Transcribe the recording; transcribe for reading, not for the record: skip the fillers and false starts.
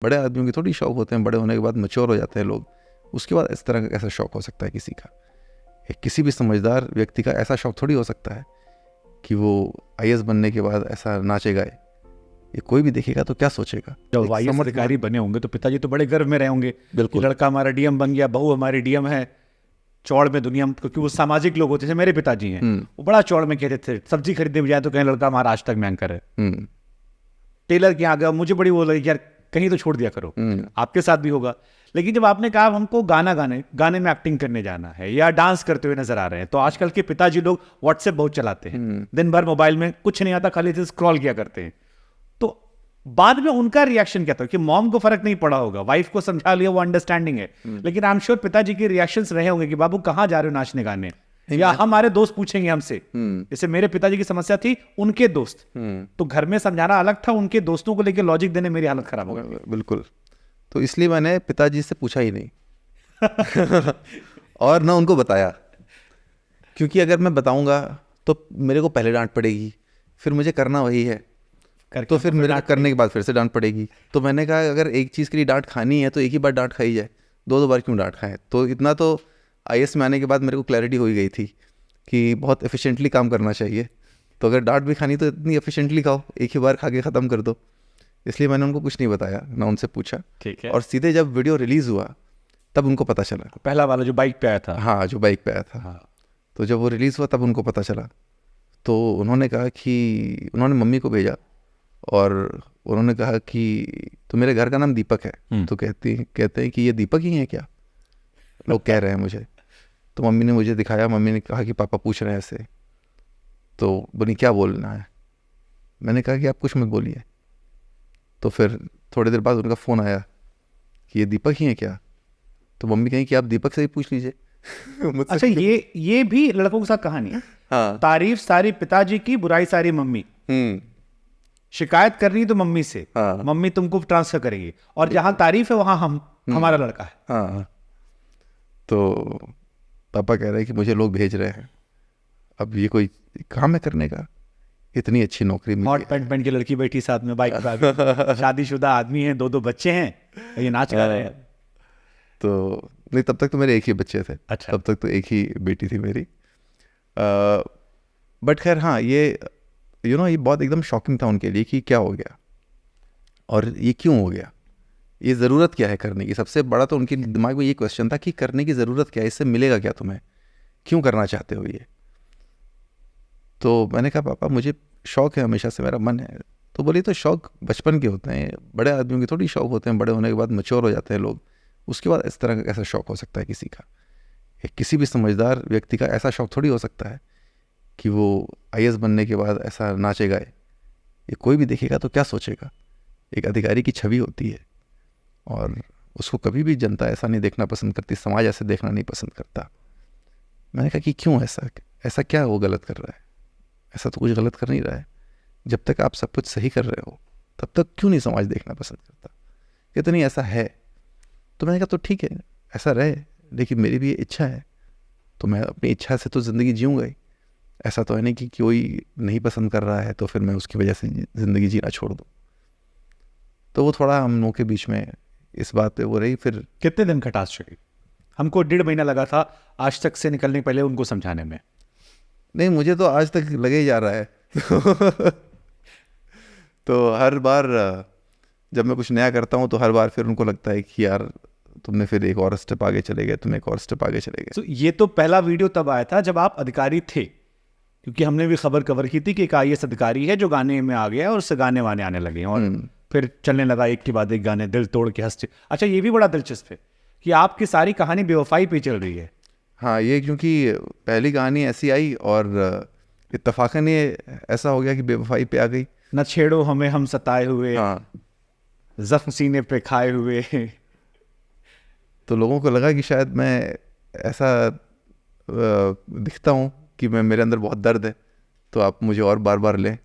बड़े आदमियों की थोड़ी शौक होते हैं, बड़े होने के बाद मैच्योर हो जाते हैं लोग, उसके बाद इस तरह का कैसा शौक हो सकता है किसी का? किसी भी समझदार व्यक्ति का ऐसा शौक थोड़ी हो सकता है कि वो आईएएस बनने के बाद ऐसा नाचे गाए। ये कोई भी देखेगा तो क्या सोचेगा? जब आईएएस अधिकारी बने होंगे तो पिताजी तो बड़े गर्व में रहे होंगे, बिल्कुल, लड़का हमारा डीएम बन गया, बहू हमारी डीएम है। चौड़ में दुनिया, क्योंकि वो सामाजिक लोग होते थे, मेरे पिताजी हैं, वो बड़ा चौड़ में कहते थे, सब्जी खरीदने में जाए तो कहीं लड़का हमारा आज तक में एंकर है। टेलर के यहाँ गया, मुझे बड़ी वो लगी यार कहीं तो छोड़ दिया करो। आपके साथ भी होगा। लेकिन जब आपने कहा हमको गाने में एक्टिंग करने जाना है या डांस करते हुए नजर आ रहे हैं, तो आजकल के पिताजी लोग व्हाट्सएप बहुत चलाते हैं, दिन भर मोबाइल में कुछ नहीं आता, खाली स्क्रॉल किया करते हैं। तो बाद में उनका रिएक्शन क्या था? कि मॉम को फर्क नहीं पड़ा होगा, वाइफ को समझा लिया, वो अंडरस्टैंडिंग है, लेकिन आई एम श्योर पिताजी के रिएक्शंस रहे होंगे कि बाबू कहाँ जा रहे हो नाचने गाने, या हमारे दोस्त पूछेंगे हमसे। जैसे मेरे पिताजी की समस्या थी उनके दोस्त, तो घर में समझाना अलग था, उनके दोस्तों को लेकर लॉजिक देने मेरी हालत खराब हो गई। बिल्कुल, तो इसलिए मैंने पिताजी से पूछा ही नहीं और ना उनको बताया, क्योंकि अगर मैं बताऊंगा तो मेरे को पहले डांट पड़ेगी, फिर मुझे करना वही है, तो फिर मेरे करने के बाद फिर से डांट पड़ेगी। तो मैंने कहा अगर एक चीज़ के लिए डांट खानी है तो एक ही बार डांट खाई जाए, दो बार क्यों डांट खाएं? तो इतना तो आईएएस में आने के बाद मेरे को क्लैरिटी हो ही गई थी कि बहुत एफिशिएंटली काम करना चाहिए। तो अगर डांट भी खानी तो इतनी एफिशिएंटली खाओ, एक ही बार खा के ख़त्म कर दो। इसलिए मैंने उनको कुछ नहीं बताया, ना उनसे पूछा। ठीक है। और सीधे जब वीडियो रिलीज़ हुआ तब उनको पता चला, पहला वाला जो बाइक पे आया था। हाँ, जो बाइक पे आया था। हाँ। तो जब वो रिलीज़ हुआ तब उनको पता चला, तो उन्होंने कहा कि उन्होंने मम्मी को भेजा और उन्होंने कहा कि तो मेरे घर का नाम दीपक है, तो कहते हैं कि ये दीपक ही है क्या, लोग कह रहे हैं मुझे। तो मम्मी ने मुझे दिखाया, मम्मी ने कहा कि पापा पूछ रहे हैं ऐसे। तो बोली क्या बोलना है? मैंने कहा कि आप कुछ मत बोलिए। तो फिर थोड़ी देर बाद उनका फ़ोन आया कि ये दीपक ही है क्या? तो मम्मी कहीं कि आप दीपक से ही पूछ लीजिए। अच्छा, ये भी लड़कों के साथ कहानी है। हाँ, तारीफ सारी पिताजी की, बुराई सारी मम्मी। शिकायत करनी तो मम्मी से, हाँ, मम्मी तुमको ट्रांसफर करेगी, और जहां तारीफ है वहां हमारा लड़का है। हाँ। तो पापा कह रहे हैं कि मुझे लोग भेज रहे हैं, अब ये कोई काम है करने का? इतनी अच्छी नौकरी मिली, हॉट पैंट पहन के लड़की बैठी साथ में बाइक पे, शादीशुदा आदमी है, दो बच्चे हैं, ये नाच गा रहे हैं। तो नहीं, तब तक तो मेरे एक ही बच्चे थे। अच्छा। तब तक तो एक ही बेटी थी मेरी। बट खैर हाँ, ये ये बहुत एकदम शॉकिंग था उनके लिए कि क्या हो गया और ये क्यों हो गया, ये ज़रूरत क्या है करने की। सबसे बड़ा तो उनके दिमाग में ये क्वेश्चन था कि करने की ज़रूरत क्या है, इससे मिलेगा क्या तुम्हें, क्यों करना चाहते हो ये? तो मैंने कहा पापा मुझे शौक़ है, हमेशा से मेरा मन है। तो बोली तो शौक़ बचपन के होते हैं, बड़े आदमियों के थोड़ी शौक़ होते हैं, बड़े होने के बाद मैच्योर हो जाते हैं लोग, उसके बाद इस तरह का कैसा शौक़ हो सकता है किसी का? किसी भी समझदार व्यक्ति का ऐसा शौक़ थोड़ी हो सकता है कि वो आईएएस बनने के बाद ऐसा नाचे गाए। ये कोई भी देखेगा तो क्या सोचेगा? एक अधिकारी की छवि होती है और उसको कभी भी जनता ऐसा नहीं देखना पसंद करती, समाज ऐसे देखना नहीं पसंद करता। मैंने कहा कि क्यों ऐसा क्या वो गलत कर रहा है? ऐसा तो कुछ गलत कर नहीं रहा है, जब तक आप सब कुछ सही कर रहे हो तब तक क्यों नहीं समाज देखना पसंद करता? कहते नहीं ऐसा है। तो मैंने कहा तो ठीक है, ऐसा रहे, लेकिन मेरी भी ये इच्छा है, तो मैं अपनी इच्छा से तो ज़िंदगी जीऊँगा ही। ऐसा तो है नहीं कि कोई नहीं पसंद कर रहा है तो फिर मैं उसकी वजह से ज़िंदगी जीना छोड़ दूँ। तो वो थोड़ा हम लोगों के बीच में इस बात पे वो रही। फिर कितने दिन का टास्क चुकी? हमको 1.5 महीना लगा था आज तक से निकलने पहले उनको समझाने में। नहीं, मुझे तो आज तक लगे ही जा रहा है। तो हर बार जब मैं कुछ नया करता हूँ तो हर बार फिर उनको लगता है कि यार तुमने फिर एक और स्टेप आगे चले गए, तुम एक और स्टेप आगे चले गए। तो ये तो पहला वीडियो तब आया था जब आप अधिकारी थे, क्योंकि हमने भी खबर कवर की थी कि एक आईएएस अधिकारी है जो गाने में आ गया और उससे गाने वाने आने लगे और फिर चलने लगा एक के बाद एक गाने, दिल तोड़ के हंसते। अच्छा, ये भी बड़ा दिलचस्प है कि आपकी सारी कहानी बेवफाई पे चल रही है। हाँ, ये क्योंकि पहली कहानी ऐसी आई और इत्तफाकन ये ऐसा हो गया कि बेवफाई पे आ गई। न छेड़ो हमें हम सताए हुए, हाँ, जख्म सीने पे खाए हुए। तो लोगों को लगा कि शायद मैं ऐसा दिखता हूँ कि मेरे अंदर बहुत दर्द है, तो आप मुझे और बार बार लें।